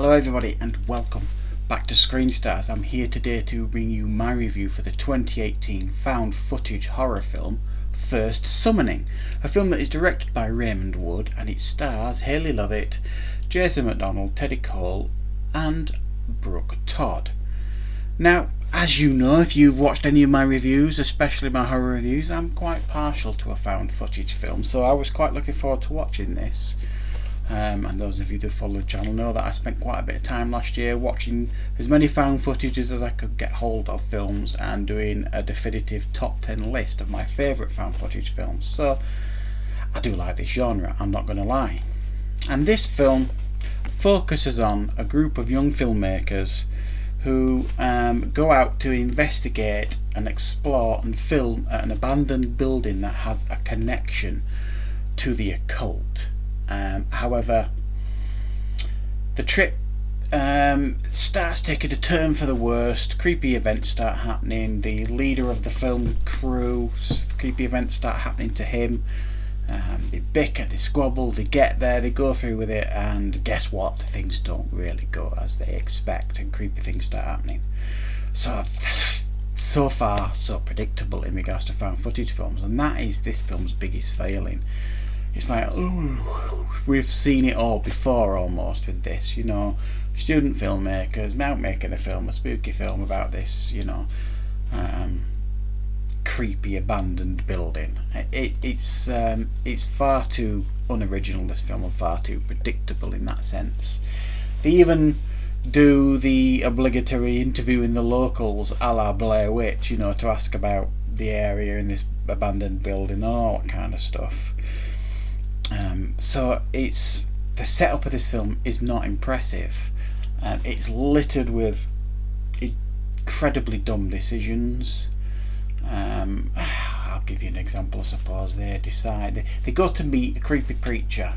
Hello everybody and welcome back to Screen Stars. I'm here today to bring you my review for the 2018 found footage horror film First Summoning, a film that is directed by Raymond Wood and it stars Hayley Lovett, Jason McDonald, Teddy Cole and Brooke Todd. Now, as you know, if you've watched any of my reviews, especially my horror reviews, I'm quite partial to a found footage film, so I was quite looking forward to watching this. And those of you that follow the channel know that I spent quite a bit of time last year watching as many found footages as I could get hold of films and doing a definitive top 10 list of my favourite found footage films. So I do like this genre, I'm not going to lie. And this film focuses on a group of young filmmakers who go out to investigate and explore and film at an abandoned building that has a connection to the occult. However, the trip starts taking a turn for the worst. Creepy events start happening. The leader of the film crew, creepy events start happening to him. They bicker, they squabble, they get there, they go through with it, and guess what? Things don't really go as they expect and creepy things start happening. So far, so predictable in regards to found footage films, and that is this film's biggest failing. It's like, ooh, we've seen it all before almost with this, you know, student filmmakers out making a spooky film about this, you know, creepy abandoned building. It's far too unoriginal, this film, and far too predictable in that sense. They even do the obligatory interviewing the locals a la Blair Witch, you know, to ask about the area in this abandoned building and all that kind of stuff. So it's the setup of this film is not impressive. It's littered with incredibly dumb decisions. I'll give you an example, I suppose. They go to meet a creepy preacher,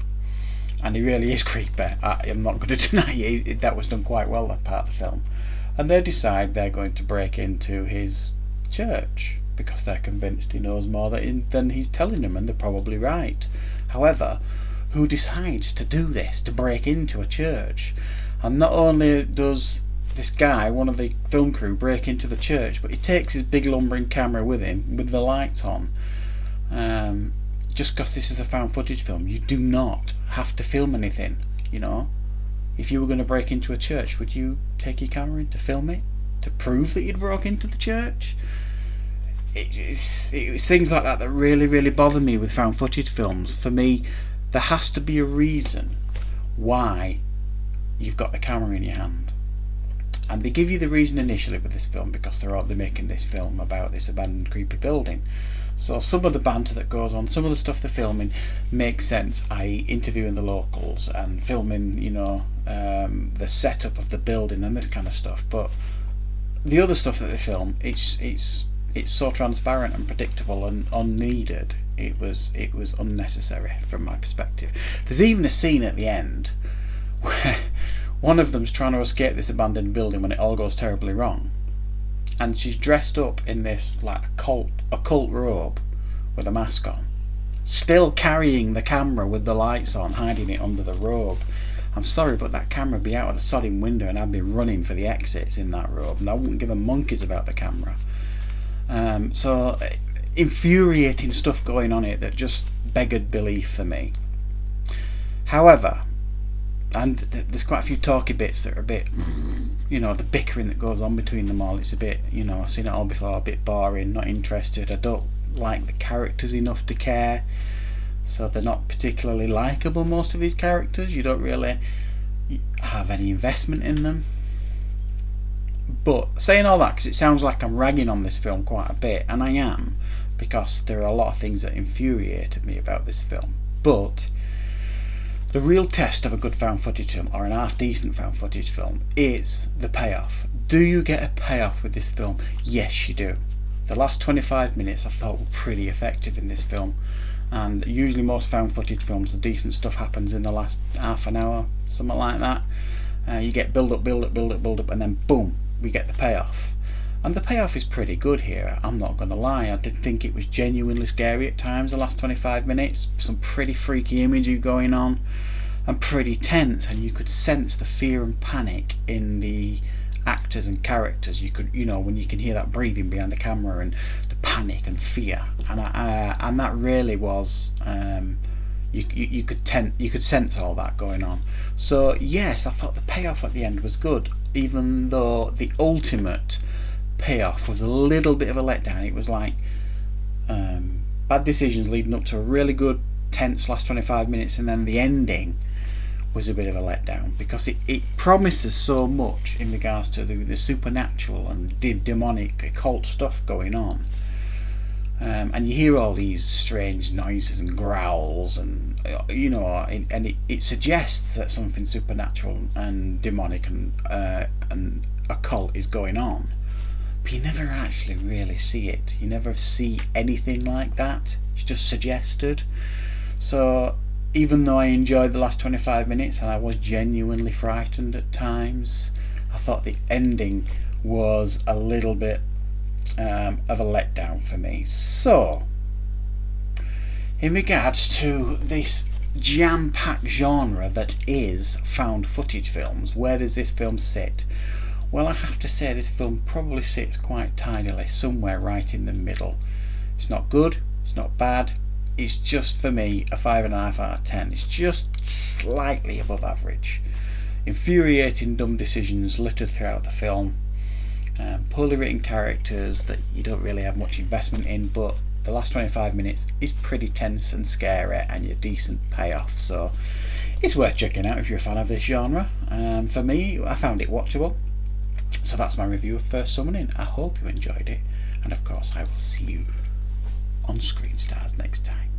and he really is creepy. I'm not going to deny it, that was done quite well, that part of the film. And they decide they're going to break into his church because they're convinced he knows more than he's telling them, and they're probably right. However, who decides to do this, to break into a church? And not only does this guy, one of the film crew, break into the church, but he takes his big lumbering camera with him with the lights on. Just because this is a found footage film, you do not have to film anything, you know. If you were going to break into a church, would you take your camera in to film it, to prove that you'd broke into the church? It's things like that that really bother me with found footage films. For me, there has to be a reason why you've got the camera in your hand, and they give you the reason initially with this film because they're making this film about this abandoned creepy building. So some of the banter that goes on, some of the stuff they're filming makes sense, i.e. interviewing the locals and filming, you know, the setup of the building and this kind of stuff. But the other stuff that they film, it's so transparent and predictable and unneeded. It was unnecessary from my perspective. There's even a scene at the end where one of them's trying to escape this abandoned building when it all goes terribly wrong, and she's dressed up in this like occult robe with a mask on, still carrying the camera with the lights on, hiding it under the robe. I'm sorry, but that camera would be out of the sodding window and I'd be running for the exits in that robe, and I wouldn't give a monkeys about the camera. So infuriating stuff going on here that just beggared belief for me. However, and there's quite a few talky bits that are a bit, you know, the bickering that goes on between them all, it's a bit, you know, I've seen it all before, a bit boring, not interested. I don't like the characters enough to care, so they're not particularly likeable, most of these characters. You don't really have any investment in them. But saying all that, because it sounds like I'm ragging on this film quite a bit, and I am, because there are a lot of things that infuriated me about this film. But the real test of a good found footage film, or an half decent found footage film, is the payoff. Do you get a payoff with this film? Yes, you do. The last 25 minutes I thought were pretty effective in this film, and usually most found footage films, the decent stuff happens in the last half an hour, something like that. You get build up, and then boom, we get the payoff. And the payoff is pretty good here, I'm not going to lie. I did think it was genuinely scary at times, the last 25 minutes. Some pretty freaky imagery going on. and pretty tense, and you could sense the fear and panic in the actors and characters. You could, when you can hear that breathing behind the camera and the panic and fear, and that really was, you could sense all that going on. So yes, I thought the payoff at the end was good, even though the ultimate payoff was a little bit of a letdown. It was like bad decisions leading up to a really good tense last 25 minutes, and then the ending was a bit of a letdown, because it promises so much in regards to the supernatural and demonic occult stuff going on, and you hear all these strange noises and growls, and it suggests that something supernatural and demonic and occult is going on, but you never actually really see it. You never see anything like that. It's just suggested. So even though I enjoyed the last 25 minutes and I was genuinely frightened at times, I thought the ending was a little bit of a letdown for me. So in regards to this jam-packed genre that is found footage films, where does this film sit? Well, I have to say this film probably sits quite tidily somewhere right in the middle. It's not good, it's not bad, it's just, for me, a 5.5 out of 10. It's just slightly above average. Infuriating dumb decisions littered throughout the film, poorly written characters that you don't really have much investment in, but the last 25 minutes is pretty tense and scary, and a decent payoff. So it's worth checking out if you're a fan of this genre. For me, I found it watchable. So that's my review of First Summoning. I hope you enjoyed it, and of course I will see you on Screen Stars next time.